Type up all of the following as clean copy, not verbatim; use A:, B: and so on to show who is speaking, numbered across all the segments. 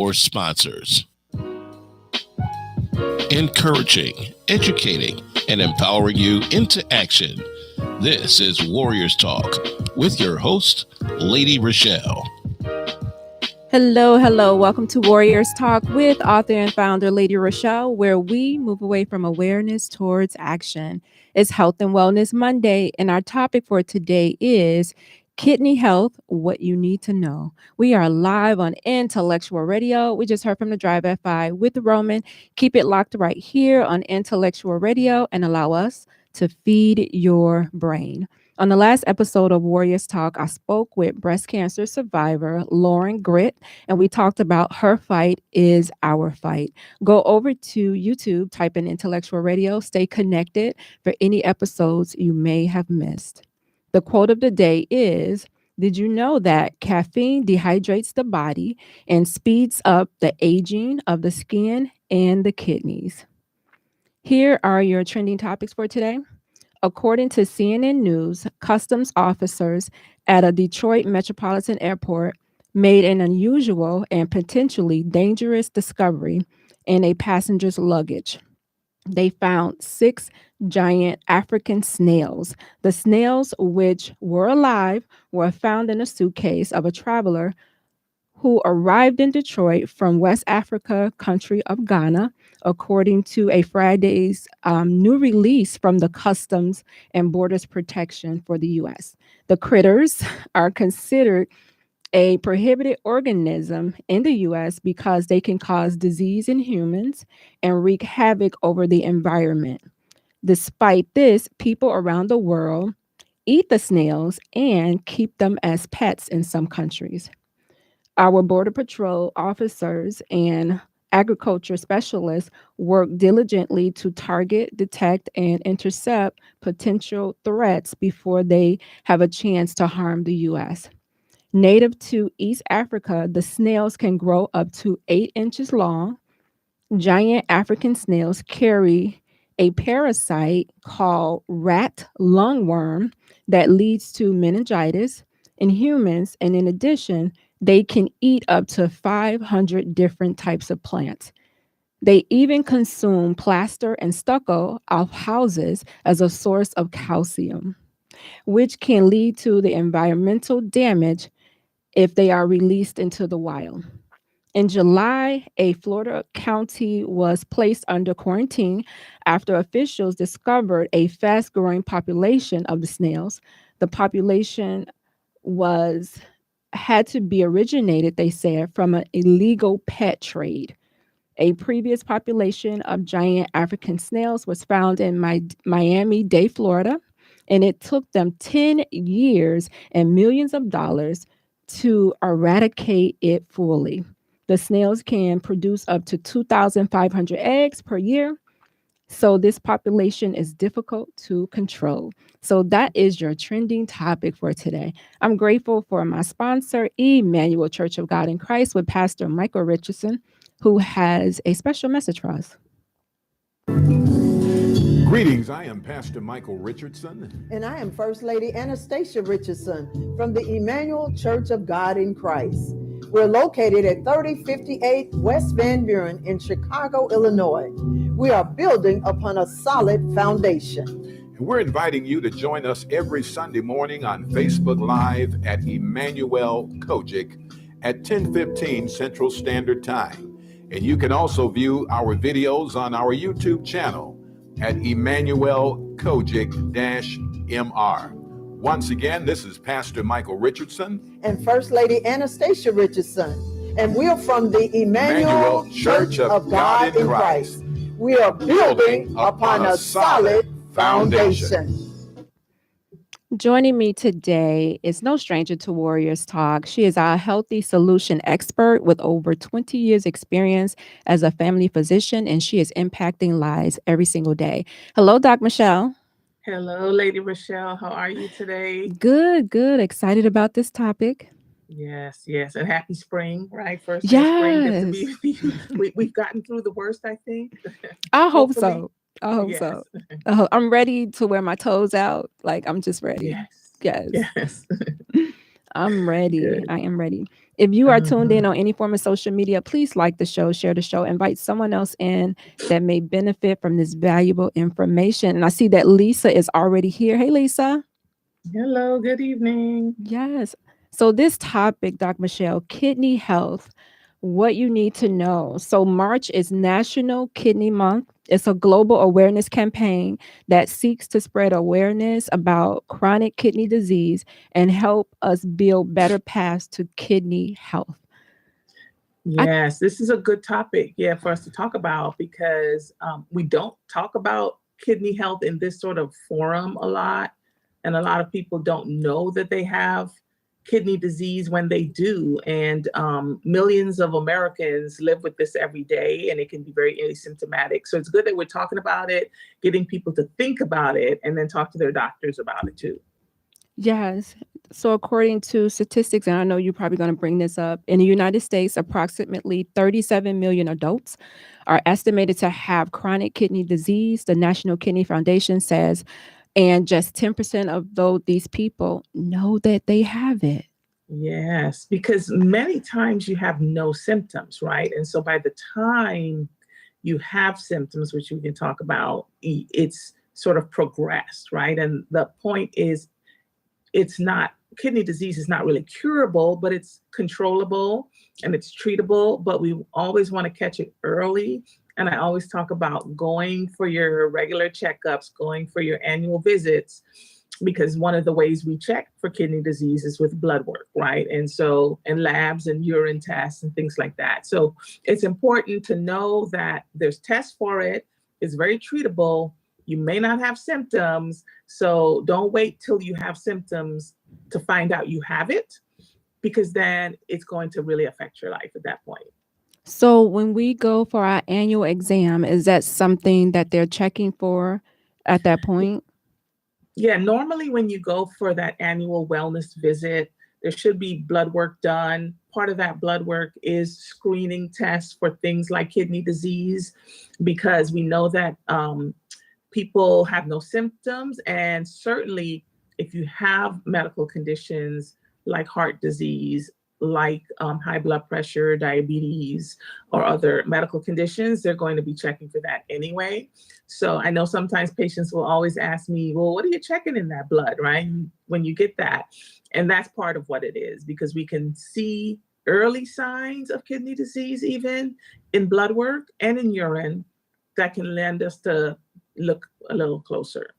A: or sponsors. Encouraging, educating, and empowering you into action. This is Warriors Talk with your host, Lady Rochelle.
B: Hello. Welcome to Warriors Talk with author and founder Lady Rochelle, where we move away from awareness towards action. It's Health and Wellness Monday, and our topic for today is kidney health, what you need to know. We are live on Intellectual Radio. We just heard from the Drive FI with Roman. Keep it locked right here on Intellectual Radio and allow us to feed your brain. On the last episode of Warriors Talk, I spoke with breast cancer survivor Lauren Gritt, and we talked about her fight is our fight. Go over to YouTube, type in Intellectual Radio, stay connected for any episodes you may have missed. The quote of the day is, did you know that caffeine dehydrates the body and speeds up the aging of the skin and the kidneys? Here are your trending topics for today. According to CNN News, customs officers at a Detroit Metropolitan Airport made an unusual and potentially dangerous discovery in a passenger's luggage. They found 6 giant African snails. The snails, which were alive, were found in a suitcase of a traveler who arrived in Detroit from West Africa country of Ghana, according to a Friday's new release from the Customs and Borders Protection for the U.S. The critters are considered a prohibited organism in the U.S. because they can cause disease in humans and wreak havoc over the environment. Despite this, people around the world eat the snails and keep them as pets in some countries. Our Border Patrol officers and agriculture specialists work diligently to target, detect, and intercept potential threats before they have a chance to harm the U.S. Native to East Africa, the snails can grow up to 8 inches long. Giant African snails carry a parasite called rat lungworm that leads to meningitis in humans, and in addition, they can eat up to 500 different types of plants. They even consume plaster and stucco of houses as a source of calcium, which can lead to the environmental damage if they are released into the wild. In July, a Florida county was placed under quarantine after officials discovered a fast-growing population of the snails. The population had to be originated, they said, from an illegal pet trade. A previous population of giant African snails was found in Miami-Dade, Florida, and it took them 10 years and millions of dollars to eradicate it fully. The snails can produce up to 2,500 eggs per year, so this population is difficult to control. So that is your trending topic for today. I'm grateful for my sponsor, Emmanuel Church of God in Christ, with Pastor Michael Richardson, who has a special message for us.
C: Greetings, I am Pastor Michael Richardson.
D: And I am First Lady Anastasia Richardson from the Emmanuel Church of God in Christ. We're located at 3058 West Van Buren in Chicago, Illinois. We are building upon a solid foundation.
C: And we're inviting you to join us every Sunday morning on Facebook Live at Emmanuel Kojic at 10:15 Central Standard Time. And you can also view our videos on our YouTube channel at Emmanuel Kojic-MR. Once again, this is Pastor Michael Richardson
D: and First Lady Anastasia Richardson, and we're from the Emmanuel Church of God in Christ. We are building upon a solid foundation.
B: Joining me today is no stranger to Warriors Talk. She is our healthy solution expert with over 20 years experience as a family physician, and she is impacting lives every single day. Hello, Doc Michelle.
E: Hello, Lady Rochelle. How are you today?
B: Good. Excited about this topic.
E: Yes. And happy spring, right? First
B: yes.
E: Spring. We've gotten through the worst, I think.
B: I hope so. I'm ready to wear my toes out. Like, I'm just ready.
E: Yes.
B: I'm ready.
E: Good.
B: I am ready. If you are tuned in on any form of social media, please like the show, share the show, invite someone else in that may benefit from this valuable information. And I see that Lisa is already here. Hey, Lisa.
E: Hello, good evening.
B: Yes. So this topic, Dr. Michelle, kidney health, what you need to know. So March is National Kidney Month. It's a global awareness campaign that seeks to spread awareness about chronic kidney disease and help us build better paths to kidney health.
E: Yes, this is a good topic, for us to talk about because we don't talk about kidney health in this sort of forum a lot. And a lot of people don't know that they have kidney disease when they do. And millions of Americans live with this every day, and it can be very asymptomatic. So it's good that we're talking about it, getting people to think about it, and then talk to their doctors about it too.
B: Yes. So according to statistics, and I know you're probably going to bring this up, in the United States, approximately 37 million adults are estimated to have chronic kidney disease, the National Kidney Foundation says, and just 10% of these people know that they have it.
E: Yes, because many times you have no symptoms, right? And so by the time you have symptoms, which we can talk about, it's sort of progressed, right? And the point is, kidney disease is not really curable, but it's controllable and it's treatable, but we always want to catch it early. And I always talk about going for your regular checkups, going for your annual visits, because one of the ways we check for kidney disease is with blood work, right? And labs and urine tests and things like that. So it's important to know that there's tests for it. It's very treatable. You may not have symptoms, so don't wait till you have symptoms to find out you have it, because then it's going to really affect your life at that point.
B: So when we go for our annual exam, is that something that they're checking for at that point?
E: Yeah, normally when you go for that annual wellness visit, there should be blood work done. Part of that blood work is screening tests for things like kidney disease, because we know that people have no symptoms. And certainly if you have medical conditions like heart disease, like high blood pressure, diabetes, or other medical conditions, they're going to be checking for that anyway. So I know sometimes patients will always ask me, well, what are you checking in that blood, right? When you get that. And that's part of what it is, because we can see early signs of kidney disease, even in blood work and in urine, that can lend us to look a little closer.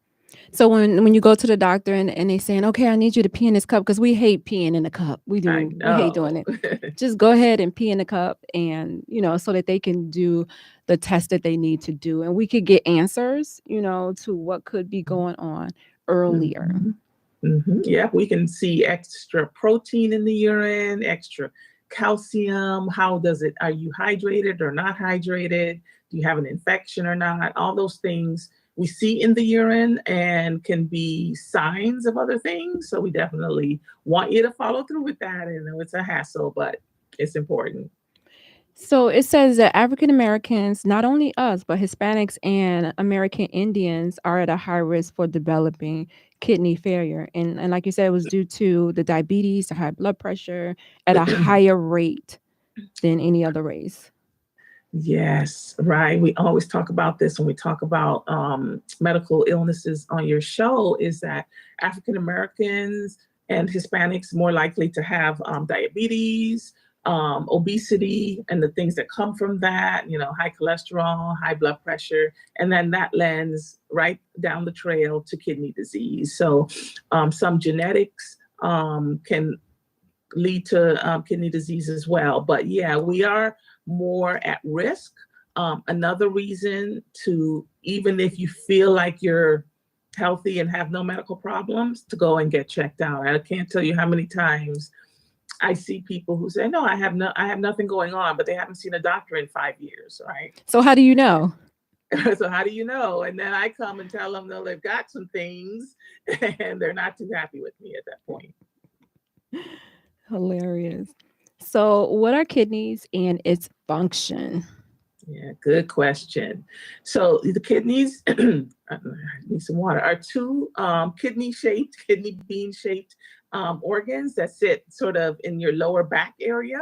B: So when you go to the doctor and they saying, okay, I need you to pee in this cup, because we hate peeing in the cup. We do. We hate doing it. Just go ahead and pee in the cup, and, so that they can do the test that they need to do. And we could get answers, to what could be going on earlier.
E: Mm-hmm. Mm-hmm. Yeah, we can see extra protein in the urine, extra calcium. Are you hydrated or not hydrated? Do you have an infection or not? All those things we see in the urine and can be signs of other things. So we definitely want you to follow through with that. I know it's a hassle, but it's important.
B: So it says that African Americans, not only us, but Hispanics and American Indians are at a high risk for developing kidney failure. And like you said, it was due to the diabetes, the high blood pressure at a higher rate than any other race.
E: Yes, right. We always talk about this when we talk about medical illnesses on your show, is that African Americans and Hispanics more likely to have diabetes, obesity, and the things that come from that, high cholesterol, high blood pressure, and then that lends right down the trail to kidney disease. So some genetics can lead to kidney disease as well. But yeah, we are more at risk. Another reason to, even if you feel like you're healthy and have no medical problems, to go and get checked out. I can't tell you how many times I see people who say, no, I have nothing going on, but they haven't seen a doctor in 5 years, right?
B: So how do you know?
E: So how do you know? And then I come and tell them, no, they've got some things and they're not too happy with me at that point.
B: Hilarious. So what are kidneys and its function?
E: Yeah, good question. So the kidneys, I need some water, are two kidney bean-shaped organs that sit sort of in your lower back area.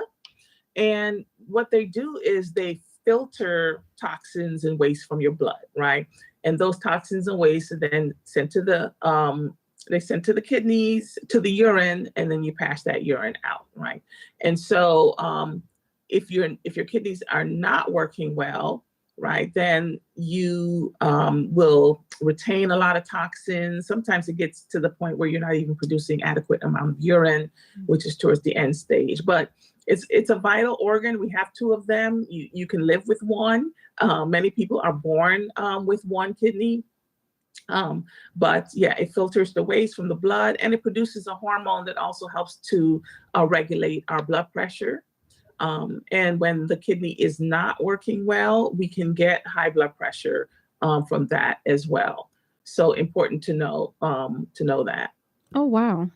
E: And what they do is they filter toxins and waste from your blood, right? And those toxins and waste are then sent to the kidneys, to the urine, and then you pass that urine out, right? And so if your kidneys are not working well, right, then you will retain a lot of toxins. Sometimes it gets to the point where you're not even producing adequate amount of urine, which is towards the end stage. But it's a vital organ. We have two of them. You can live with one. Many people are born with one kidney. But yeah, it filters the waste from the blood, and it produces a hormone that also helps to regulate our blood pressure. And when the kidney is not working well, we can get high blood pressure from that as well. So important to know that.
B: Oh, wow.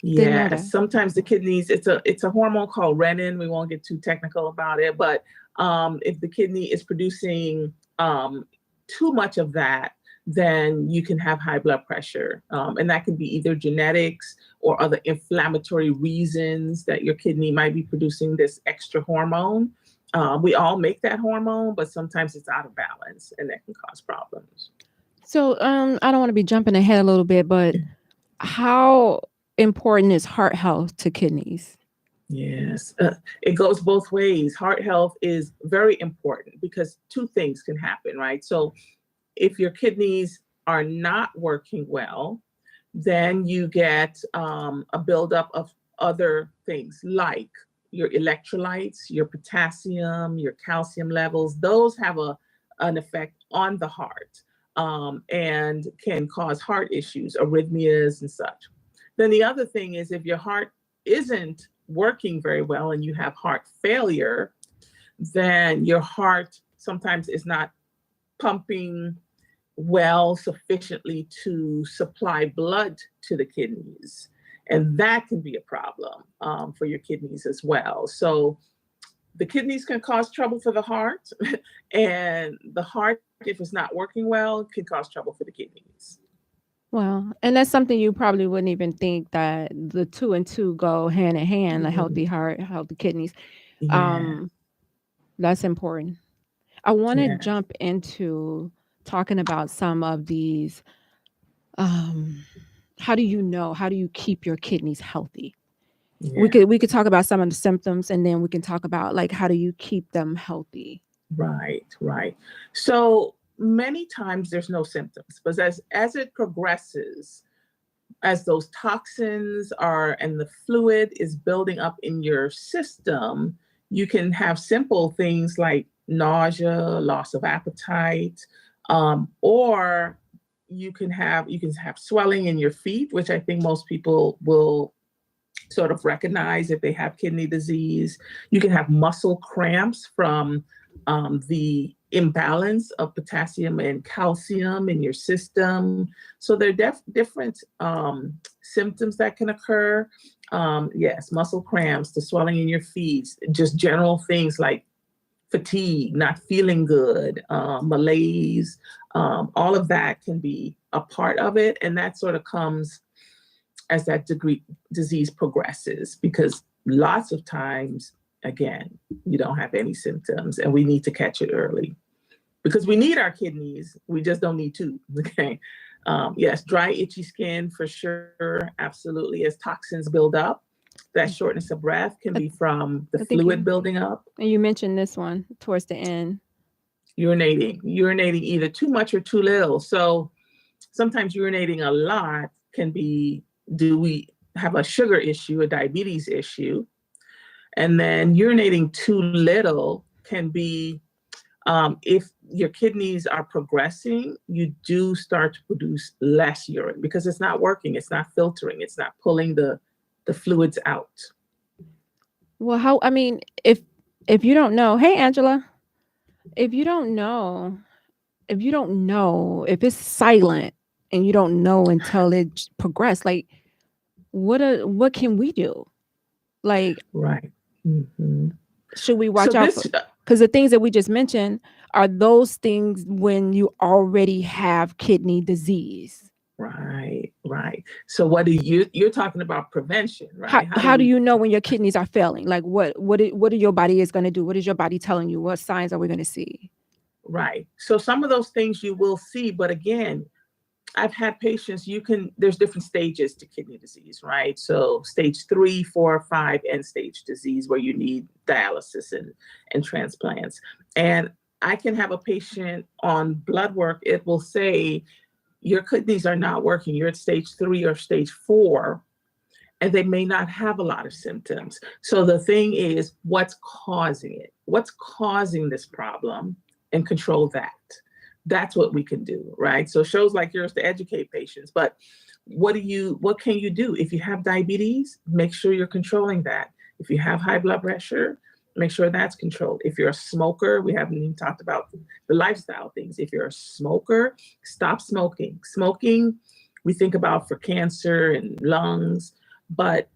E: Yeah, sometimes the kidneys, it's a hormone called renin. We won't get too technical about it, but if the kidney is producing too much of that, then you can have high blood pressure. And that can be either genetics or other inflammatory reasons that your kidney might be producing this extra hormone. We all make that hormone, but sometimes it's out of balance and that can cause problems.
B: So I don't want to be jumping ahead a little bit, but how important is heart health to kidneys?
E: Yes, it goes both ways. Heart health is very important because two things can happen, right? So if your kidneys are not working well, then you get a buildup of other things like your electrolytes, your potassium, your calcium levels. Those have an effect on the heart and can cause heart issues, arrhythmias and such. Then the other thing is if your heart isn't working very well and you have heart failure, then your heart sometimes is not pumping well sufficiently to supply blood to the kidneys. And that can be a problem for your kidneys as well. So the kidneys can cause trouble for the heart, and the heart, if it's not working well, can cause trouble for the kidneys.
B: Well, and that's something you probably wouldn't even think that the 2 and 2 go hand in hand, a healthy heart, healthy kidneys.
E: Yeah.
B: That's important. I want to
E: Yeah.
B: jump into talking about some of these. How do you keep your kidneys healthy?
E: Yeah.
B: We could talk about some of the symptoms, and then we can talk about like how do you keep them healthy?
E: Right. So many times there's no symptoms, but as it progresses, as those toxins and the fluid is building up in your system, you can have simple things like nausea, loss of appetite, or you can have swelling in your feet, which I think most people will sort of recognize if they have kidney disease. You can have muscle cramps from the imbalance of potassium and calcium in your system. So there are different symptoms that can occur. Yes, muscle cramps, the swelling in your feet, just general things like fatigue, not feeling good, malaise, all of that can be a part of it. And that sort of comes as that disease progresses, because lots of times, again, you don't have any symptoms and we need to catch it early because we need our kidneys. We just don't need to, okay? Yes, dry, itchy skin for sure, absolutely. As toxins build up, that shortness of breath can be from the fluid building up.
B: And you mentioned this one towards the end.
E: Urinating either too much or too little. So sometimes urinating a lot can be, do we have a sugar issue, a diabetes issue? And then urinating too little can be, if your kidneys are progressing, you do start to produce less urine because it's not working, it's not filtering, it's not pulling the fluids out.
B: Well, if you don't know, hey Angela, if you don't know, if it's silent and you don't know until it progressed, like what can we do? Like,
E: right. Mm-hmm.
B: Should we watch out for, because the things that we just mentioned are those things when you already have kidney disease.
E: Right. So what do you're talking about prevention, right?
B: How do you know when your kidneys are failing? Like what your body is going to do? What is your body telling you? What signs are we going to see?
E: Right. So some of those things you will see, but again, I've had patients, there's different stages to kidney disease, right? So stage 3, 4, 5, end stage disease where you need dialysis and transplants. And I can have a patient on blood work, it will say, your kidneys are not working. You're at stage 3 or stage 4, and they may not have a lot of symptoms. So the thing is, what's causing it? What's causing this problem? And control that. That's what we can do, right? So shows like yours to educate patients, but what can you do? If you have diabetes, make sure you're controlling that. If you have high blood pressure, make sure that's controlled. If you're a smoker, we haven't even talked about the lifestyle things. If you're a smoker, stop smoking. Smoking, we think about for cancer and lungs, but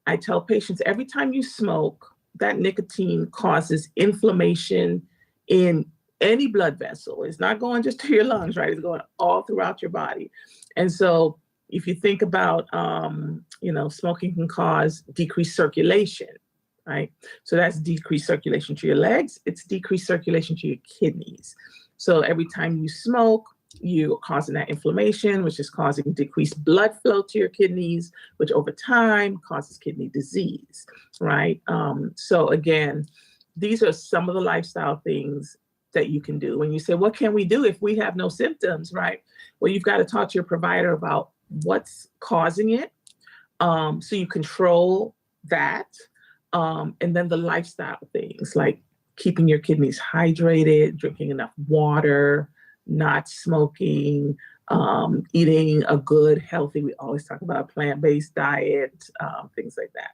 E: I tell patients every time you smoke, that nicotine causes inflammation in any blood vessel. It's not going just to your lungs, right? It's going all throughout your body. And so if you think about, smoking can cause decreased circulation, right? So that's decreased circulation to your legs. It's decreased circulation to your kidneys. So every time you smoke, you're causing that inflammation, which is causing decreased blood flow to your kidneys, which over time causes kidney disease, right? So again, these are some of the lifestyle things that you can do. When you say, what can we do if we have no symptoms, right? Well, you've got to talk to your provider about what's causing it. So you control that. And then the lifestyle things like keeping your kidneys hydrated, drinking enough water, not smoking, eating a good, healthy, we always talk about a plant-based diet, things like that.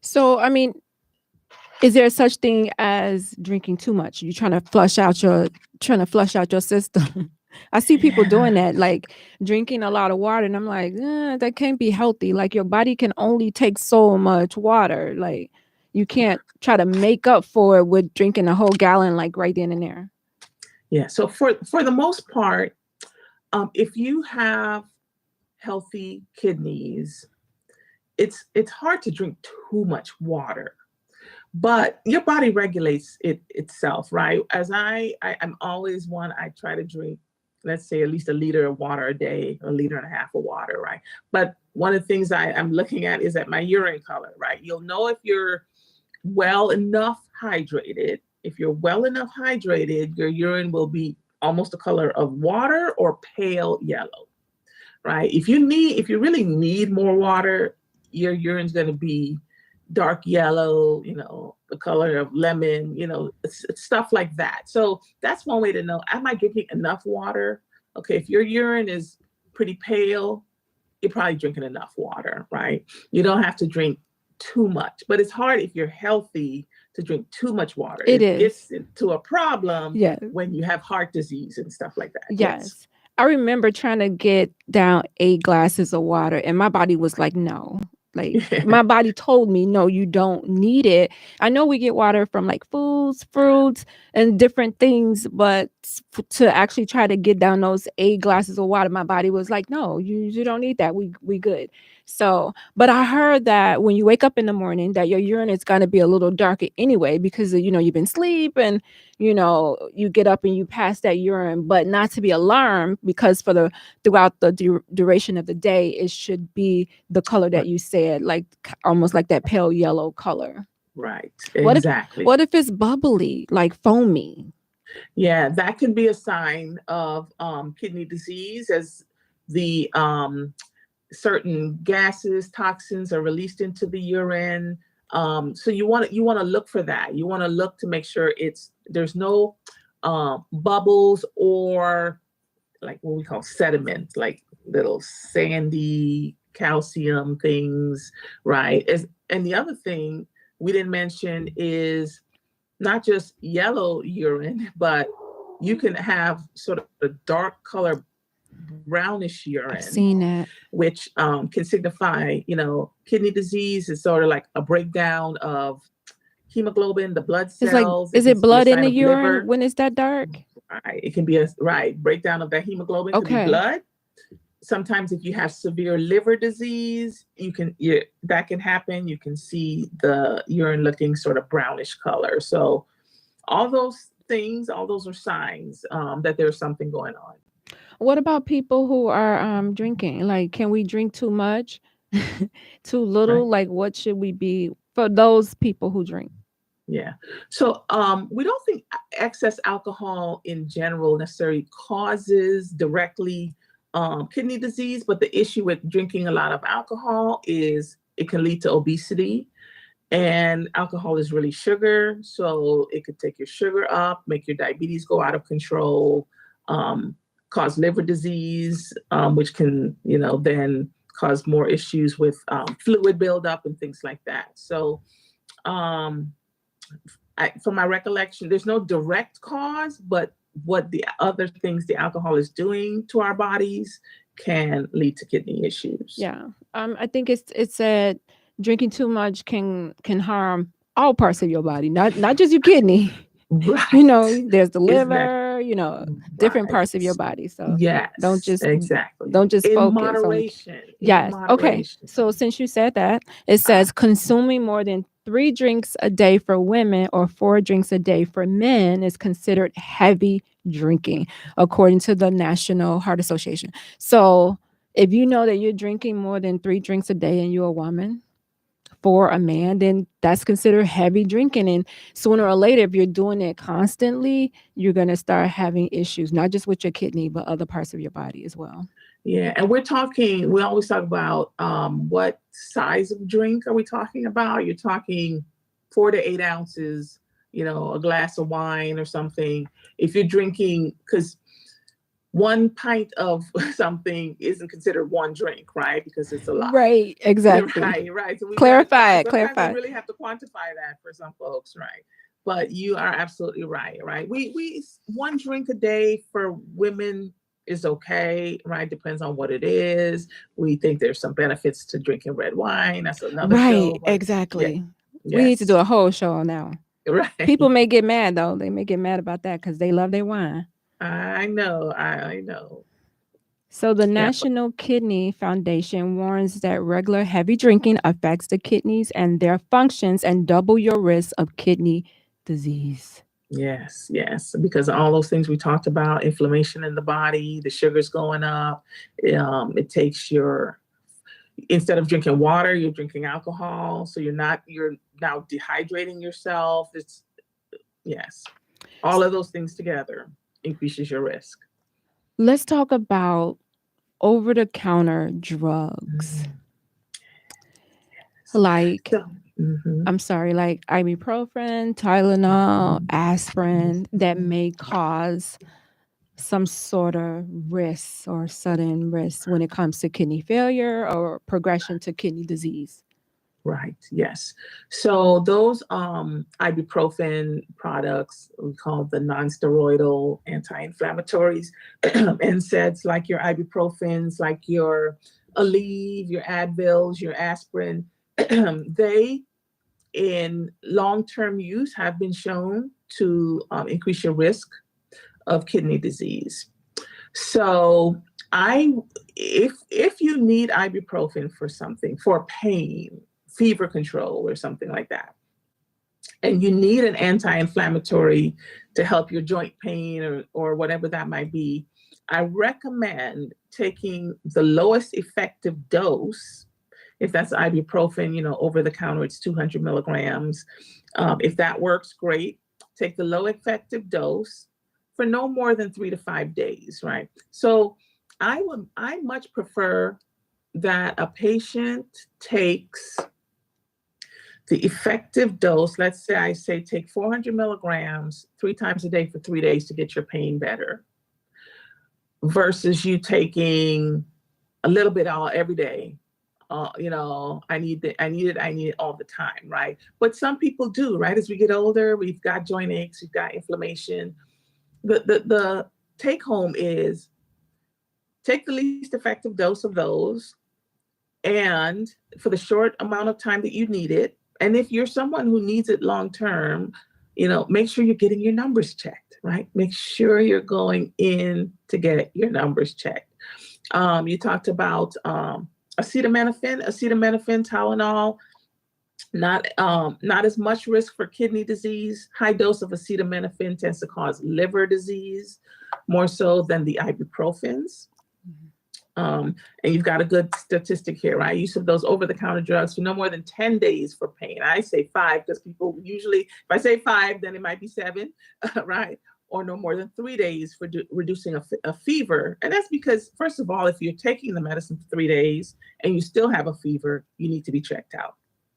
B: So, I mean, is there such thing as drinking too much? You're trying to flush out your system. I see people doing that, like drinking a lot of water, and I'm like, that can't be healthy. Like your body can only take so much water. Like you can't try to make up for it with drinking a whole gallon, like right then and there.
E: Yeah. So for the most part, if you have healthy kidneys, it's hard to drink too much water. But your body regulates itself, right? As I'm always I try to drink, let's say at least a liter of water a day, a liter and a half of water, right? But one of the things I'm looking at is at my urine color, right? You'll know if you're well enough hydrated. If you're well enough hydrated, your urine will be almost the color of water or pale yellow, right? If you really need more water, your urine's going to be dark yellow, the color of lemon, stuff like that. So that's one way to know, am I drinking enough water? Okay, if your urine is pretty pale, you're probably drinking enough water, right? You don't have to drink too much, but it's hard if you're healthy to drink too much water. It gets into a problem when you have heart disease and stuff like that.
B: Yes. I remember trying to get down 8 glasses of water and my body was like, no. Like my body told me, no, you don't need it. I know we get water from like foods, fruits, and different things, but to actually try to get down those 8 glasses of water, my body was like, no, you don't need that. We good. So, but I heard that when you wake up in the morning, that your urine is going to be a little darker anyway, because you've been asleep and you get up and you pass that urine, but not to be alarmed, because throughout the duration of the day, it should be the color that you said, like almost like that pale yellow color.
E: Right. Exactly.
B: What if it's bubbly, like foamy?
E: Yeah, that could be a sign of kidney disease, as the certain gases, toxins are released into the urine. So you want to look for that. You want to look to make sure there's no bubbles or like what we call sediment, like little sandy calcium things, right? And the other thing we didn't mention is not just yellow urine, but you can have sort of a dark color brownish urine.
B: I've seen that.
E: Which can signify, kidney disease is sort of like a breakdown of hemoglobin, the blood cells.
B: Is it blood in the urine liver when it's that dark?
E: Right. It can be a breakdown of that hemoglobin. It could be blood. sometimes if you have severe liver disease, that can happen. You can see the urine looking sort of brownish color. So all those things, all those are signs that there's something going on.
B: What about people who are drinking? Like, can we drink too much, too little?
E: Right.
B: Like, what should we be for those people who drink?
E: Yeah. So we don't think excess alcohol in general necessarily causes directly kidney disease, but the issue with drinking a lot of alcohol is it can lead to obesity. And alcohol is really sugar, so it could take your sugar up, make your diabetes go out of control, cause liver disease, which can, then cause more issues with fluid buildup and things like that. So from my recollection, there's no direct cause, but what the other things the alcohol is doing to our bodies can lead to kidney issues.
B: Yeah. I think it's said drinking too much can harm all parts of your body, not just your kidney.
E: Right.
B: There's the liver,
E: Exactly.
B: different
E: Right.
B: parts of your body. So
E: yes,
B: don't just
E: exactly.
B: focus
E: In
B: on
E: moderation.
B: yes.
E: In
B: Okay.
E: moderation.
B: So since you said that, it says consuming more than 3 drinks a day for women or 4 drinks a day for men is considered heavy drinking, according to the National Heart Association. So if you know that you're drinking more than 3 drinks a day and you're a woman, for a man, then that's considered heavy drinking. And sooner or later, if you're doing it constantly, you're going to start having issues, not just with your kidney, but other parts of your body as well.
E: Yeah. And we always talk about what size of drink are we talking about? You're talking 4 to 8 ounces, a glass of wine or something. If you're drinking, because 1 pint of something isn't considered 1 drink, right? Because it's a lot.
B: Right, exactly.
E: Right. So
B: clarify.
E: we really have to quantify that for some folks, right? But you are absolutely right. We 1 drink a day for women is okay, right? Depends on what it is. We think there's some benefits to drinking red wine. That's another show.
B: Right, exactly.
E: Yeah.
B: We need to do a whole show on that one.
E: Right.
B: People may get mad though. They may get mad about that because they love their wine.
E: I know.
B: So the National Kidney Foundation warns that regular heavy drinking affects the kidneys and their functions and double your risk of kidney disease.
E: Yes, because all those things we talked about, inflammation in the body, the sugars going up, it takes instead of drinking water, you're drinking alcohol. So you're now dehydrating yourself. All of those things together increases your risk.
B: Let's talk about over-the-counter drugs. Like, I'm sorry, like ibuprofen, Tylenol, aspirin, that may cause some sort of risk or sudden risk when it comes to kidney failure or progression to kidney disease.
E: Right. Yes. So those ibuprofen products, we call the non-steroidal anti-inflammatories, NSAIDs, like your ibuprofens, like your Aleve, your Advils, your aspirin, they in long-term use have been shown to increase your risk of kidney disease. So if you need ibuprofen for something, for pain, fever control or something like that, and you need an anti-inflammatory to help your joint pain or whatever that might be, I recommend taking the lowest effective dose. If that's ibuprofen, over the counter, it's 200 milligrams. If that works, great. Take the low effective dose for no more than 3 to 5 days, right? So I much prefer that a patient takes the effective dose. Let's say I take 400 milligrams 3 times a day for 3 days to get your pain better, versus you taking a little bit every day. I need it all the time, right? But some people do, right? As we get older, we've got joint aches, we've got inflammation. The take home is take the least effective dose of those, and for the short amount of time that you need it. And if you're someone who needs it long term, make sure you're getting your numbers checked, right? Make sure you're going in to get your numbers checked. You talked about acetaminophen, Tylenol. Not as much risk for kidney disease. High dose of acetaminophen tends to cause liver disease more so than the ibuprofens. And you've got a good statistic here, right? Use of those over-the-counter drugs for no more than 10 days for pain. I say 5 because people usually, if I say 5, then it might be 7, right? Or no more than 3 days for reducing a fever. And that's because, first of all, if you're taking the medicine for 3 days and you still have a fever, you need to be checked out.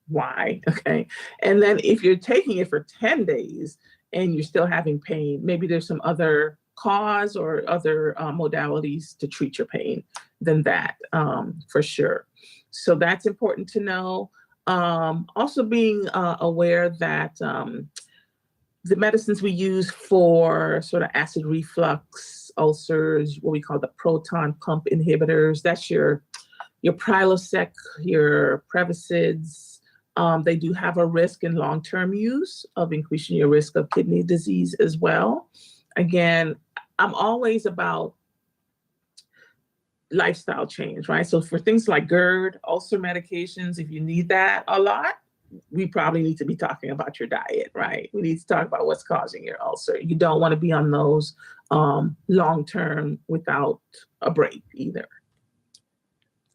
E: Why? Okay. And then if you're taking it for 10 days and you're still having pain, maybe there's some other cause or other modalities to treat your pain than that, for sure. So that's important to know. Also being aware that the medicines we use for sort of acid reflux, ulcers, what we call the proton pump inhibitors, that's your Prilosec, your Previcids. They do have a risk in long-term use of increasing your risk of kidney disease as well. Again, I'm always about lifestyle change, right? So for things like GERD, ulcer medications, if you need that a lot, we probably need to be talking about your diet, right? We need to talk about what's causing your ulcer. You don't want to be on those long-term without a break either.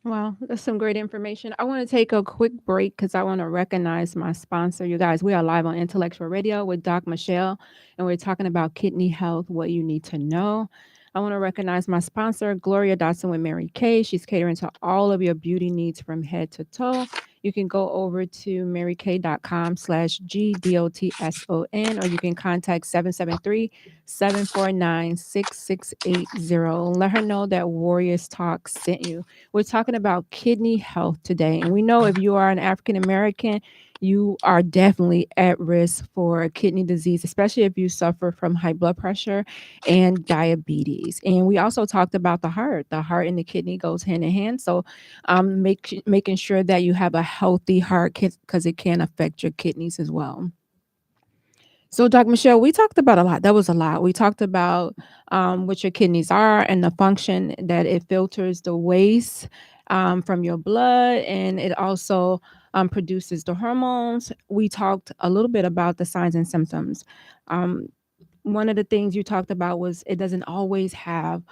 B: Wow, that's some great information. I want to take a quick break because I want to recognize my sponsor. You guys, we are live on Intellectual Radio with Doc Michelle, and we're talking about kidney health, what you need to know. I want to recognize my sponsor, Gloria Dotson with Mary Kay. She's catering to all of your beauty needs from head to toe. You can go over to marykay.com/GDOTSON, or you can contact 773-749-6680. Let her know that Warriors Talk sent you. We're talking about kidney health today. And we know if you are an African American, you are definitely at risk for kidney disease, especially if you suffer from high blood pressure and diabetes. And we also talked about the heart. The heart and the kidney goes hand in hand. So making sure that you have a healthy heart because it can affect your kidneys as well. So, Dr. Michelle, we talked about a lot. That was a lot. We talked about what your kidneys are and the function that it filters the waste from your blood, and it also produces the hormones. We talked a little bit about the signs and symptoms. One of the things you talked about was it doesn't always have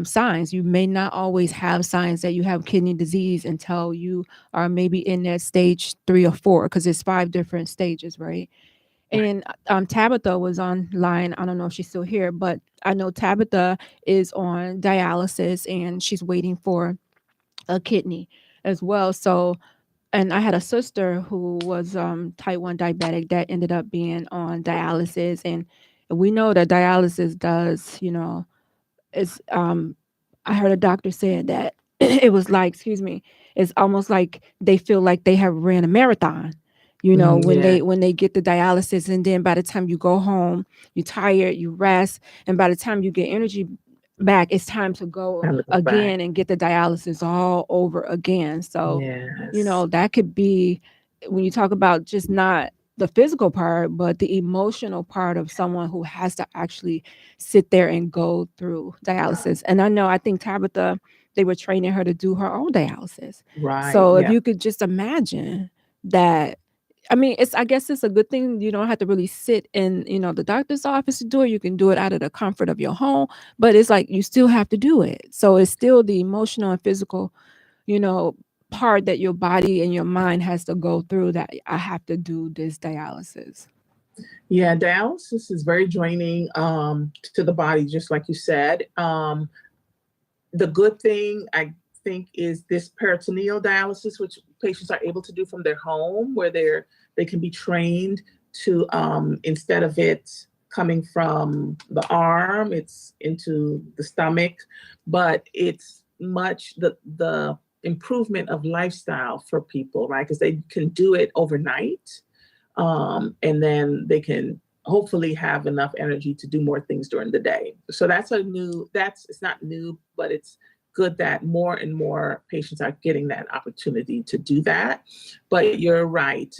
B: signs. You may not always have signs that you have kidney disease until you are maybe in that stage 3 or 4, because it's 5 different stages, right? And Tabitha was online. I don't know if she's still here, but I know Tabitha is on dialysis and she's waiting for a kidney as well. So, and I had a sister who was type 1 diabetic that ended up being on dialysis. And we know that dialysis does, it's I heard a doctor said that it was like, it's almost like they feel like they have ran a marathon, when they get the dialysis, and then by the time you go home, you're tired, you rest, and by the time you get energy back, it's time to go again and get the dialysis all over again. So, that could be when you talk about just not the physical part, but the emotional part of someone who has to actually sit there and go through dialysis. And I think Tabitha, they were training her to do her own dialysis.
E: Right.
B: So if you could just imagine that, I guess it's a good thing. You don't have to really sit in, the doctor's office to do it. You can do it out of the comfort of your home, but it's like, you still have to do it. So it's still the emotional and physical, part that your body and your mind has to go through, that I have to do this dialysis.
E: Yeah, dialysis is very draining to the body, just like you said. The good thing, I think, is this peritoneal dialysis, which patients are able to do from their home, where they can be trained to, instead of it coming from the arm, it's into the stomach, but it's much the improvement of lifestyle for people, right? Because they can do it overnight, and then they can hopefully have enough energy to do more things during the day. So it's not new, but it's good that more and more patients are getting that opportunity to do that. But you're right.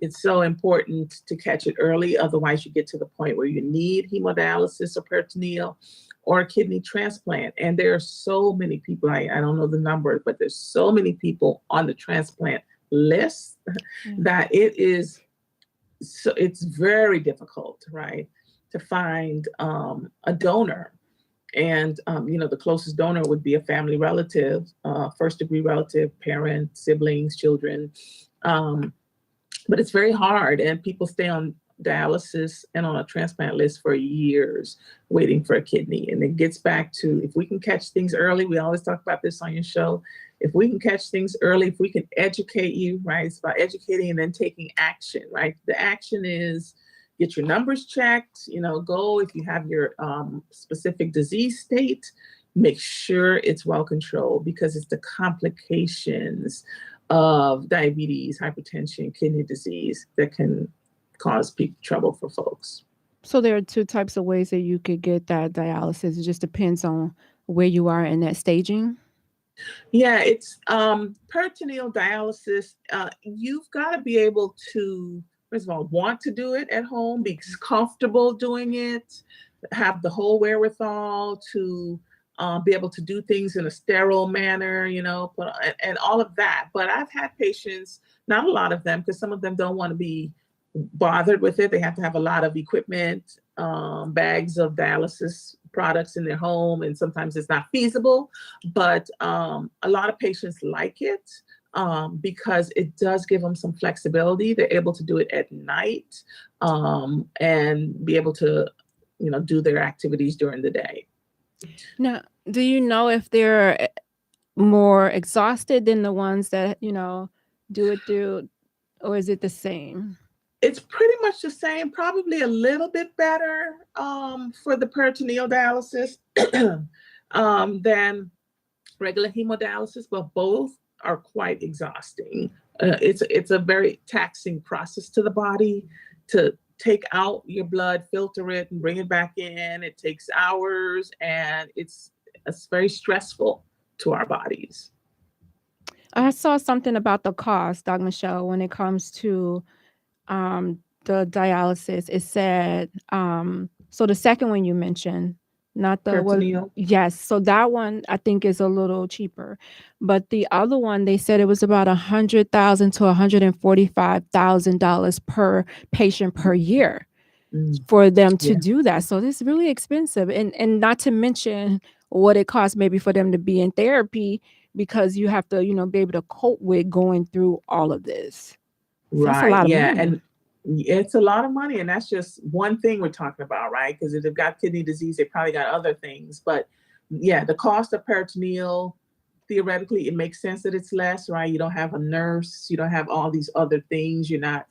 E: It's so important to catch it early. Otherwise, you get to the point where you need hemodialysis or peritoneal. or a kidney transplant. And there are so many people, I don't know the number, but there's so many people on the transplant list that it's very difficult, right, to find a donor. And, the closest donor would be a family relative, first degree relative, parent, siblings, children. But it's very hard, and people stay on dialysis and on a transplant list for years waiting for a kidney. And it gets back to, if we can catch things early, we always talk about this on your show. If we can catch things early, if we can educate you, right? It's about educating and then taking action, right? The action is get your numbers checked, go if you have your specific disease state, make sure it's well controlled, because it's the complications of diabetes, hypertension, kidney disease that can cause trouble for folks.
B: So there are two types of ways that you could get that dialysis. It just depends on where you are in that staging.
E: Yeah, it's peritoneal dialysis. You've got to be able to, first of all, want to do it at home, be comfortable doing it, have the whole wherewithal to be able to do things in a sterile manner, and all of that. But I've had patients, not a lot of them, because some of them don't want to be bothered with it. They have to have a lot of equipment, bags of dialysis products in their home, and sometimes it's not feasible. But a lot of patients like it because it does give them some flexibility. They're able to do it at night and be able to, do their activities during the day.
B: Now, do you know if they're more exhausted than the ones that, do it through, or is it the same?
E: It's pretty much the same, probably a little bit better for the peritoneal dialysis than regular hemodialysis, but both are quite exhausting. It's a very taxing process to the body to take out your blood, filter it, and bring it back in. It takes hours, and it's very stressful to our bodies.
B: I saw something about the cost, Dr. Michelle, when it comes to the dialysis. It said, so the second one you mentioned, not the one. Yes. So that one I think is a little cheaper, but the other one, they said it was about $100,000 to $145,000 per patient per year for them to do that. So it's really expensive, and not to mention what it costs maybe for them to be in therapy, because you have to, be able to cope with going through all of this. So
E: right.
B: That's a lot of money.
E: And it's a lot of money, and that's just one thing we're talking about, right? Because if they've got kidney disease, they probably got other things. But yeah, the cost of peritoneal, theoretically, it makes sense that it's less, right? You don't have a nurse, you don't have all these other things. You're not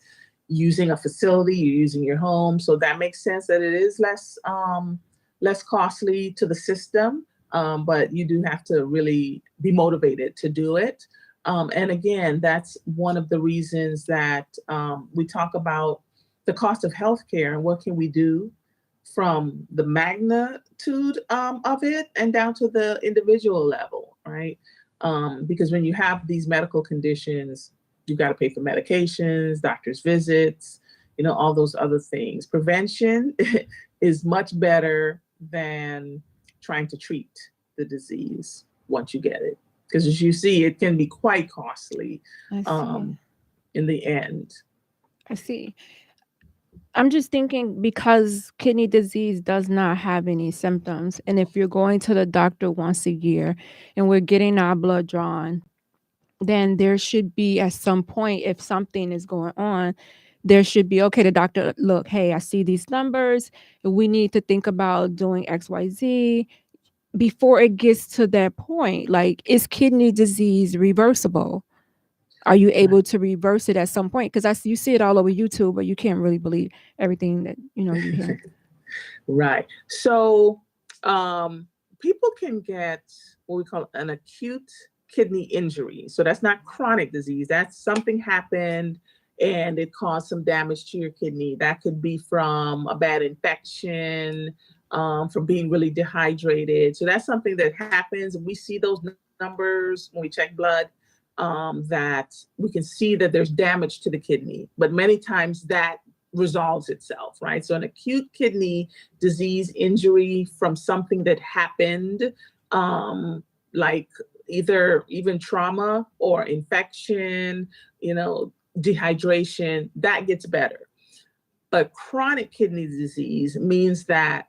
E: using a facility, you're using your home. So that makes sense that it is less costly to the system. But you do have to really be motivated to do it. And again, that's one of the reasons that we talk about the cost of healthcare and what can we do from the magnitude of it and down to the individual level, right? Because when you have these medical conditions, you've got to pay for medications, doctor's visits, all those other things. Prevention is much better than trying to treat the disease once you get it. Because as you see, it can be quite costly in the end.
B: I see. I'm just thinking, because kidney disease does not have any symptoms, and if you're going to the doctor once a year and we're getting our blood drawn, then there should be, at some point, if something is going on, there should be, okay, the doctor, look, hey, I see these numbers. We need to think about doing XYZ. Before it gets to that point, like, is kidney disease reversible? Are you able to reverse it at some point? Because you see it all over YouTube, but you can't really believe everything that you hear.
E: Right. So people can get what we call an acute kidney injury. So that's not chronic disease. That's something happened and it caused some damage to your kidney. That could be from a bad infection, from being really dehydrated. So that's something that happens. And we see those numbers when we check blood, that we can see that there's damage to the kidney. But many times that resolves itself, right? So an acute kidney disease injury from something that happened, like either even trauma or infection, dehydration, that gets better. But chronic kidney disease means that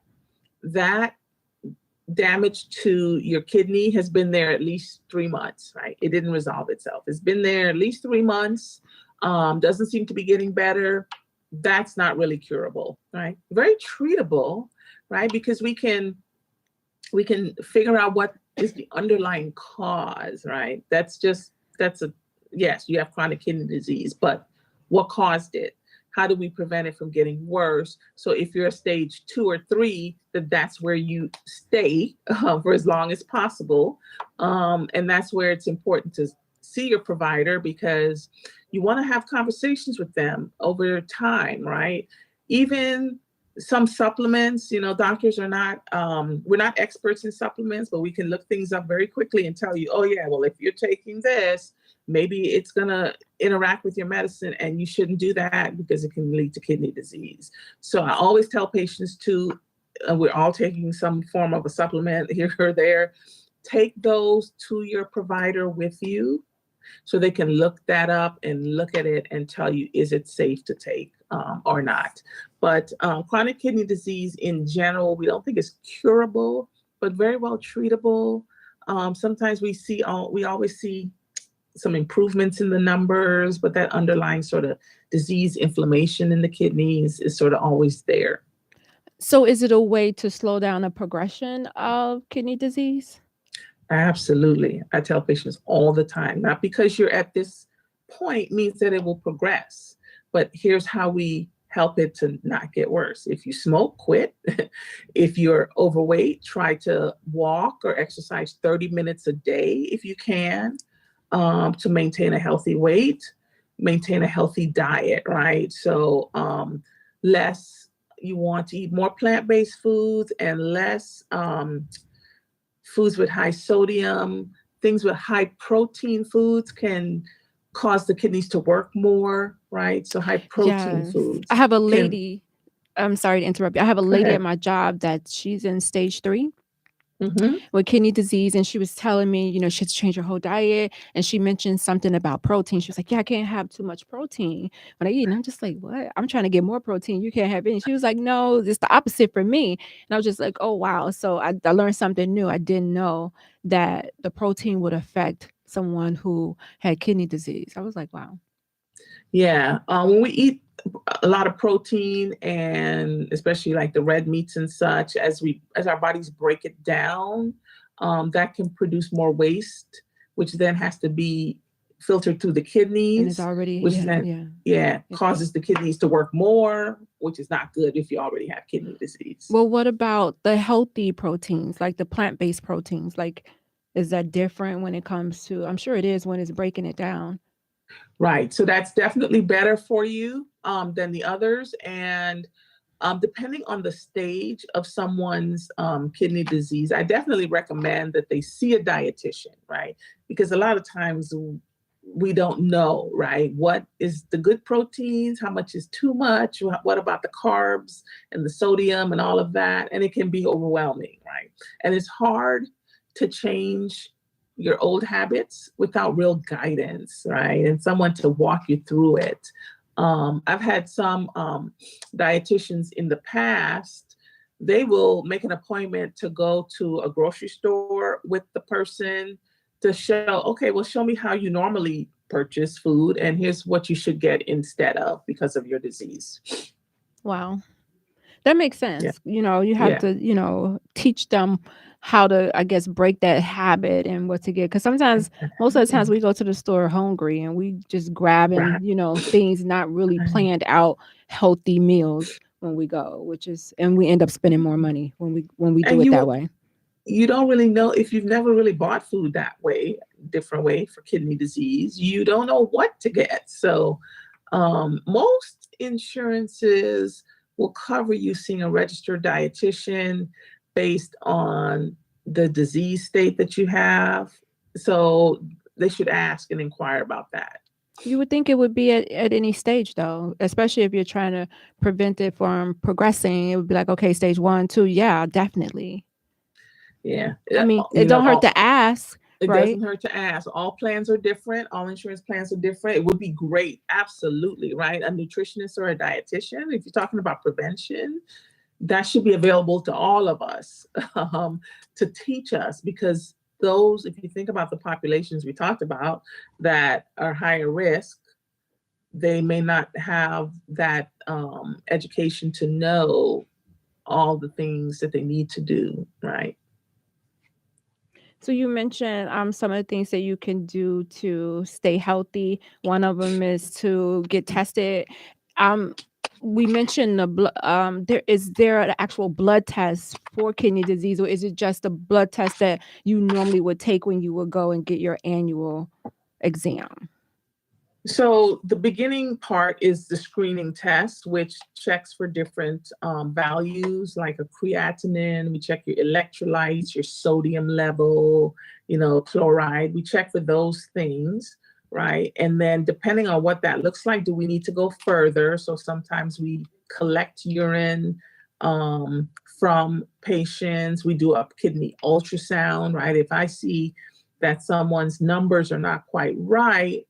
E: damage to your kidney has been there at least 3 months, right? It didn't resolve itself. It's been there at least 3 months, doesn't seem to be getting better. That's not really curable, right? Very treatable, right? Because we can figure out what is the underlying cause, right? Yes, you have chronic kidney disease, but what caused it? How do we prevent it from getting worse? So if you're a stage 2 or 3, that's where you stay for as long as possible. And that's where it's important to see your provider, because you want to have conversations with them over time, right? Even some supplements, doctors are not, we're not experts in supplements, but we can look things up very quickly and tell you, oh yeah, well, if you're taking this, maybe it's going to interact with your medicine and you shouldn't do that because it can lead to kidney disease. So I always tell patients we're all taking some form of a supplement here or there, take those to your provider with you so they can look that up and look at it and tell you, is it safe to take or not? But chronic kidney disease in general, we don't think is curable, but very well treatable. Sometimes we always see some improvements in the numbers, but that underlying sort of disease inflammation in the kidneys is sort of always there.
B: So is it a way to slow down the progression of kidney disease?
E: Absolutely. I tell patients all the time, not because you're at this point means that it will progress, but here's how we help it to not get worse. If you smoke, quit. If you're overweight, try to walk or exercise 30 minutes a day if you can, to maintain a healthy weight, maintain a healthy diet, right? So you want to eat more plant-based foods and less foods with high sodium. Things with high protein foods can cause the kidneys to work more, right? So high protein foods.
B: I have a lady, I'm sorry to interrupt you. I have a lady
E: ahead.
B: at my job that she's in stage 3
E: Mm-hmm.
B: with kidney disease. And she was telling me, she had to change her whole diet. And she mentioned something about protein. She was like, yeah, I can't have too much protein when I eat. And I'm just like, what? I'm trying to get more protein. You can't have any. She was like, no, it's the opposite for me. And I was just like, oh, wow. So I learned something new. I didn't know that the protein would affect someone who had kidney disease. I was like, wow.
E: Yeah. When we eat a lot of protein, and especially like the red meats and such, as our bodies break it down, that can produce more waste, which then has to be filtered through the kidneys,
B: And it's already,
E: causes the kidneys to work more, which is not good if you already have kidney disease.
B: Well, what about the healthy proteins, like the plant-based proteins? Like, is that different when it comes to, I'm sure it is when it's breaking it down.
E: Right. So that's definitely better for you than the others. And depending on the stage of someone's kidney disease, I definitely recommend that they see a dietitian, right? Because a lot of times we don't know, right? What is the good proteins? How much is too much? What about the carbs and the sodium and all of that? And it can be overwhelming, right? And it's hard to change your old habits without real guidance, right? And someone to walk you through it. I've had some dietitians in the past, they will make an appointment to go to a grocery store with the person to show me how you normally purchase food, and here's what you should get instead of because of your disease.
B: Wow. That makes sense.
E: Yeah.
B: You have to, teach them how to, I guess, break that habit and what to get. Because sometimes, most of the times we go to the store hungry and we just grabbing,
E: Right.
B: things, not really planned out healthy meals when we go, and we end up spending more money when we do it that way.
E: You don't really know, if you've never really bought food that way, different way for kidney disease, you don't know what to get. So most insurances will cover you seeing a registered dietitian based on the disease state that you have. So they should ask and inquire about that.
B: You would think it would be at any stage, though, especially if you're trying to prevent it from progressing. It would be like, okay, stage 1, 2, yeah, definitely.
E: Yeah.
B: I mean, it don't hurt to ask,
E: It
B: right?
E: doesn't hurt to ask. All plans are different. All insurance plans are different. It would be great. Absolutely. Right. A nutritionist or a dietitian, if you're talking about prevention, that should be available to all of us to teach us, because those, if you think about the populations we talked about that are higher risk, they may not have that education to know all the things that they need to do. Right.
B: So you mentioned some of the things that you can do to stay healthy. One of them is to get tested. We mentioned the blood. There an actual blood test for kidney disease, or is it just a blood test that you normally would take when you would go and get your annual exam?
E: So the beginning part is the screening test, which checks for different values like a creatinine. We check your electrolytes, your sodium level, chloride. We check for those things, right? And then depending on what that looks like, do we need to go further? So sometimes we collect urine from patients. We do a kidney ultrasound, right? If I see that someone's numbers are not quite right,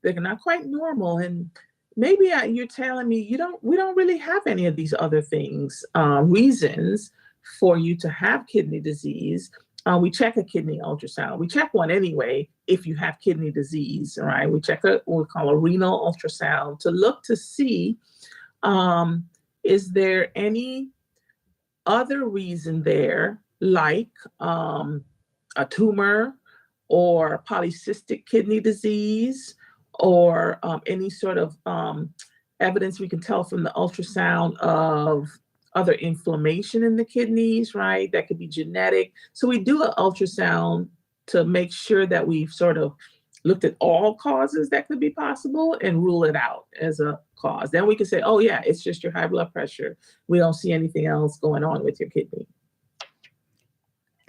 E: they're not quite normal, and maybe you're telling me we don't really have any of these other things, reasons for you to have kidney disease. We check a kidney ultrasound. We check one anyway if you have kidney disease, right? We check what we call a renal ultrasound to look to see, is there any other reason there, like a tumor or polycystic kidney disease, or any sort of evidence we can tell from the ultrasound of other inflammation in the kidneys, right? That could be genetic. So we do an ultrasound to make sure that we've sort of looked at all causes that could be possible and rule it out as a cause. Then we can say, oh yeah, it's just your high blood pressure. We don't see anything else going on with your kidney.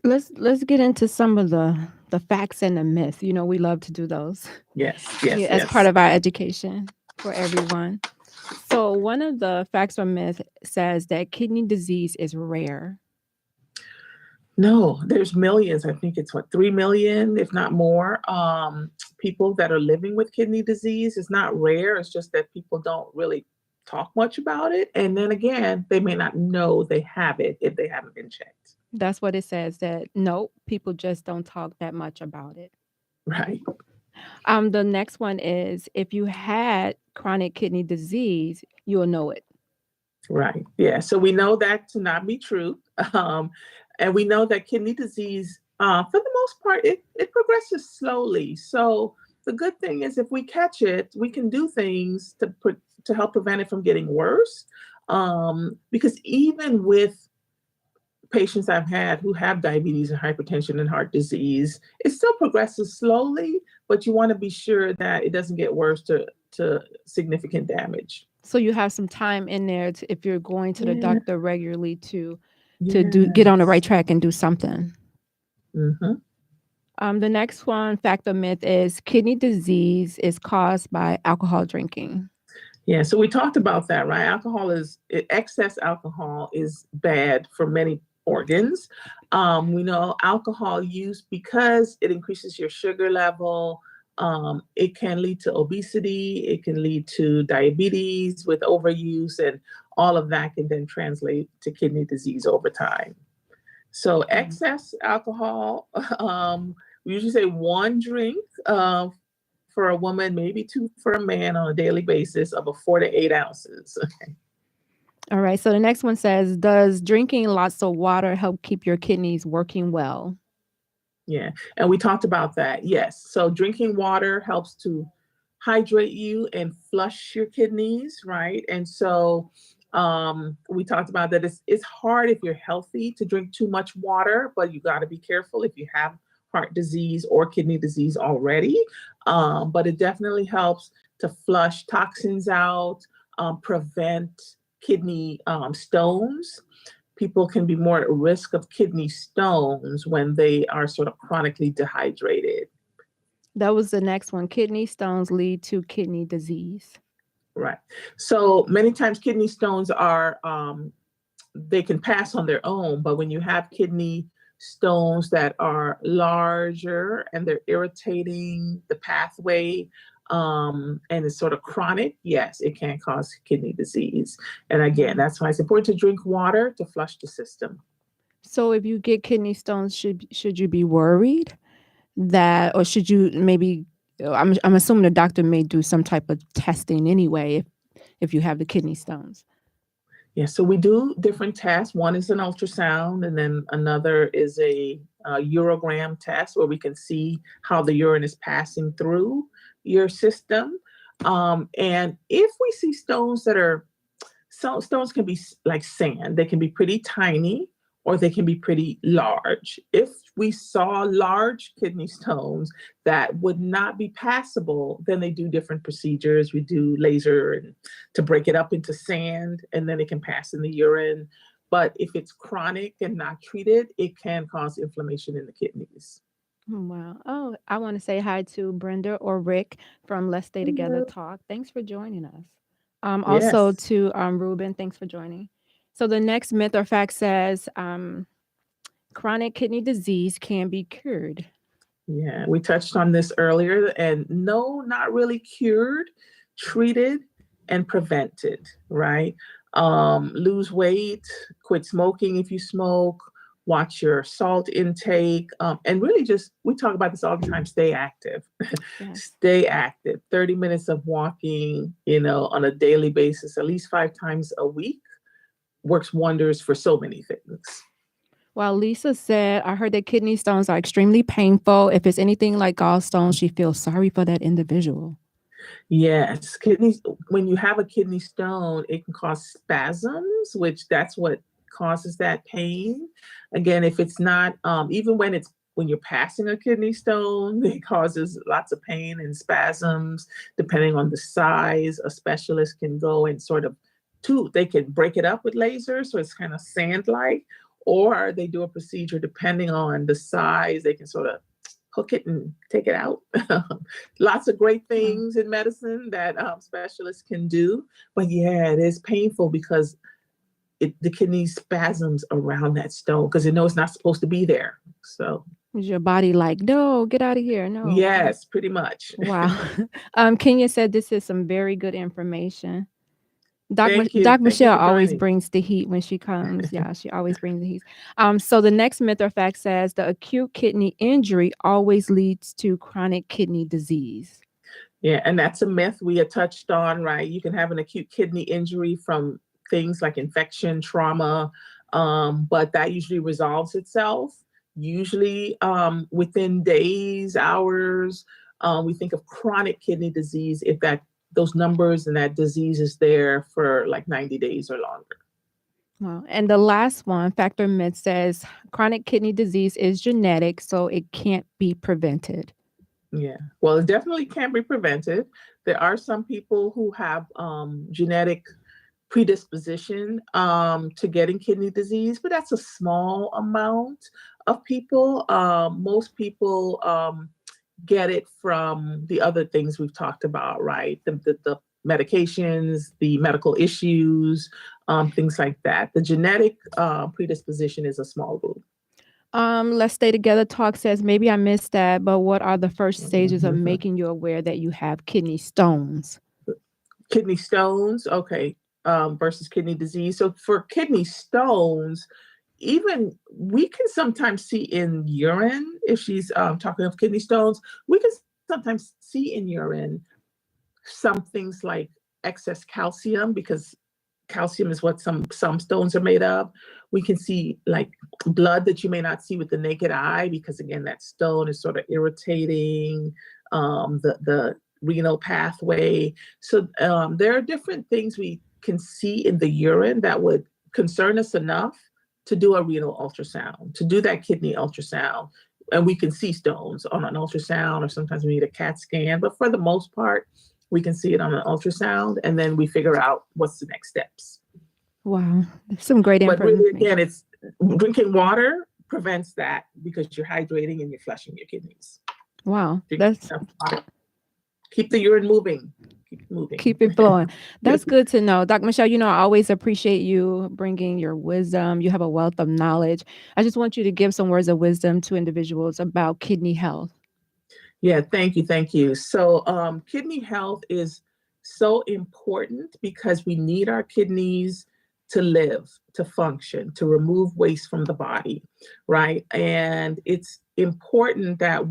B: Let's get into some of the facts and the myths. We love to do those.
E: Yes.
B: As part of our education for everyone. So one of the facts or myth says that kidney disease is rare.
E: No, there's millions. I think it's 3 million, if not more, people that are living with kidney disease. It's not rare. It's just that people don't really talk much about it. And then again, they may not know they have it if they haven't been checked.
B: That's what it says, that no, people just don't talk that much about it.
E: Right.
B: The next one is, if you had chronic kidney disease, you'll know it.
E: Right. Yeah. So we know that to not be true. And we know that kidney disease, for the most part, it progresses slowly. So the good thing is, if we catch it, we can do things to help prevent it from getting worse. Because even with patients I've had who have diabetes and hypertension and heart disease, it still progresses slowly, but you want to be sure that it doesn't get worse to significant damage.
B: So you have some time in there if you're going to the doctor regularly to get on the right track and do something.
E: Mm-hmm.
B: The next one, fact or myth, is kidney disease is caused by alcohol drinking.
E: Yeah, so we talked about that, right? Excess alcohol is bad for many organs. We know alcohol use, because it increases your sugar level. It can lead to obesity. It can lead to diabetes with overuse, and all of that can then translate to kidney disease over time. So excess alcohol, we usually say 1 drink for a woman, maybe 2 for a man on a daily basis, of 4 to 8 ounces. Okay.
B: All right. So the next one says, does drinking lots of water help keep your kidneys working well?
E: Yeah. And we talked about that. Yes. So drinking water helps to hydrate you and flush your kidneys, right? And so we talked about that it's hard if you're healthy to drink too much water, but you got to be careful if you have heart disease or kidney disease already. But it definitely helps to flush toxins out, prevent kidney stones. People can be more at risk of kidney stones when they are sort of chronically dehydrated.
B: That was the next one. Kidney stones lead to kidney disease.
E: Right. So many times kidney stones are, they can pass on their own, but when you have kidney stones that are larger and they're irritating the pathway, and it's sort of chronic, yes, it can cause kidney disease. And again, that's why it's important to drink water to flush the system.
B: So if you get kidney stones, should you be worried that, or should you maybe? I'm assuming the doctor may do some type of testing anyway if you have the kidney stones.
E: Yeah, so we do different tests. One is an ultrasound, and then another is a urogram test where we can see how the urine is passing through your system. And if we see stones that are, stones can be like sand. They can be pretty tiny or they can be pretty large. If we saw large kidney stones that would not be passable, then they do different procedures. We do laser to break it up into sand, and then it can pass in the urine. But if it's chronic and not treated, it can cause inflammation in the kidneys.
B: Wow. Oh, I want to say hi to Brenda or Rick from Let's Stay Together Talk. Thanks for joining us. Also
E: Yes.
B: to Ruben, thanks for joining. So the next myth or fact says chronic kidney disease can be cured.
E: Yeah, we touched on this earlier, and no, not really cured, treated and prevented, right? Lose weight, quit smoking if you smoke, watch your salt intake, and really just, we talk about this all the time, stay active.
B: Yes.
E: Stay active. 30 minutes of walking, on a daily basis, at least 5 times a week, works wonders for so many things.
B: Well, Lisa said, I heard that kidney stones are extremely painful. If it's anything like gallstones, she feels sorry for that individual.
E: Yes, kidneys, when you have a kidney stone, it can cause spasms, which that's what causes that pain. Again, if it's not, even when you're passing a kidney stone, it causes lots of pain and spasms, depending on the size. A specialist can go and they can break it up with laser, so it's kind of sand-like, or they do a procedure depending on the size. They can sort of hook it and take it out. Lots of great things in medicine that specialists can do. But yeah, it is painful because the kidney spasms around that stone because it's not supposed to be there. So
B: is your body like, no, get out of here? No.
E: Yes, pretty much.
B: Wow. Kenya said this is some very good information. Doc
E: Thank you.
B: Doc
E: Thank you
B: Michelle
E: for
B: always
E: joining.
B: brings the heat when she comes. Yeah, she always brings the heat. So the next myth or fact says the acute kidney injury always leads to chronic kidney disease.
E: Yeah, and that's a myth we had touched on, right? You can have an acute kidney injury from things like infection, trauma, but that usually resolves itself, usually within days, hours. We think of chronic kidney disease if those numbers and that disease is there for like 90 days or longer.
B: Wow. And the last one, fact or myth, says chronic kidney disease is genetic, so it can't be prevented.
E: Yeah, well, it definitely can be prevented. There are some people who have genetic predisposition to getting kidney disease, but that's a small amount of people. Most people get it from the other things we've talked about, right? The medications, the medical issues, things like that. The genetic predisposition is a small group.
B: Let's Stay Together Talk says, maybe I missed that, but what are the first stages of making you aware that you have kidney stones?
E: Kidney stones, okay, versus kidney disease. So for kidney stones, even we can sometimes see in urine, if she's talking of kidney stones, we can sometimes see in urine some things like excess calcium, because calcium is what some stones are made of. We can see like blood that you may not see with the naked eye, because again, that stone is sort of irritating the renal pathway. So there are different things we can see in the urine that would concern us enough to do a renal ultrasound, to do that kidney ultrasound. And we can see stones on an ultrasound, or sometimes we need a CAT scan, but for the most part, we can see it on an ultrasound, and then we figure out what's the next steps.
B: Wow, some great
E: But
B: information.
E: really, again, it's drinking water prevents that because you're hydrating and you're flushing your kidneys.
B: Wow.
E: Drink
B: That's
E: enough water. Keep the urine moving. Keep it moving.
B: keep it flowing. That's good to know. Dr. Michelle, I always appreciate you bringing your wisdom. You have a wealth of knowledge. I just want you to give some words of wisdom to individuals about kidney health.
E: Yeah, thank you. Thank you. So kidney health is so important because we need our kidneys to live, to function, to remove waste from the body, right? And it's important that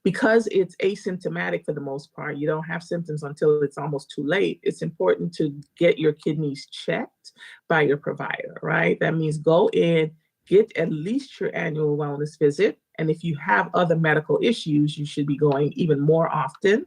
E: because it's asymptomatic for the most part, you don't have symptoms until it's almost too late. It's important to get your kidneys checked by your provider, right? That means go in, get at least your annual wellness visit. And if you have other medical issues, you should be going even more often.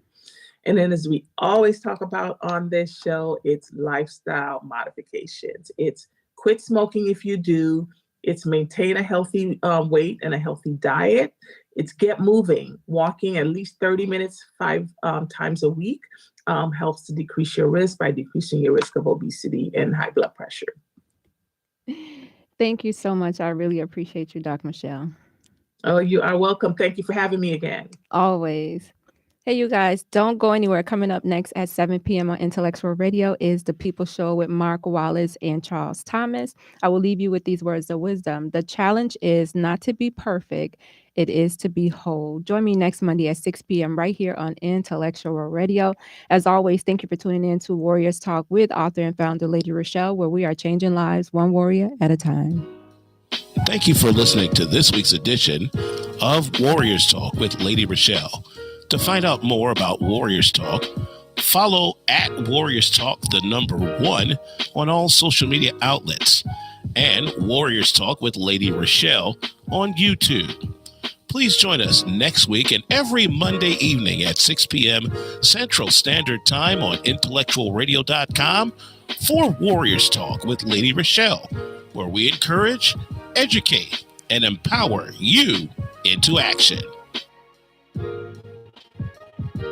E: And then, as we always talk about on this show, it's lifestyle modifications. It's quit smoking if you do. It's maintain a healthy weight and a healthy diet. It's get moving. Walking at least 30 minutes 5 times a week helps to decrease your risk by decreasing your risk of obesity and high blood pressure.
B: Thank you so much. I really appreciate you, Dr. Michelle.
E: Oh, you are welcome. Thank you for having me again.
B: Always. Hey, you guys, don't go anywhere. Coming up next at 7 p.m. on Intellectual Radio is The People Show with Mark Wallace and Charles Thomas. I will leave you with these words of wisdom. The challenge is not to be perfect. It is to be whole. Join me next Monday at 6 p.m. right here on Intellectual Radio. As always, thank you for tuning in to Warriors Talk with author and founder Lady Rochelle, where we are changing lives one warrior at a time.
A: Thank you for listening to this week's edition of Warriors Talk with Lady Rochelle. To find out more about Warriors Talk, follow at Warriors Talk, the number 1, on all social media outlets, and Warriors Talk with Lady Rochelle on YouTube. Please join us next week and every Monday evening at 6 p.m. Central Standard Time on IntellectualRadio.com for Warriors Talk with Lady Rochelle, where we encourage, educate, and empower you into action.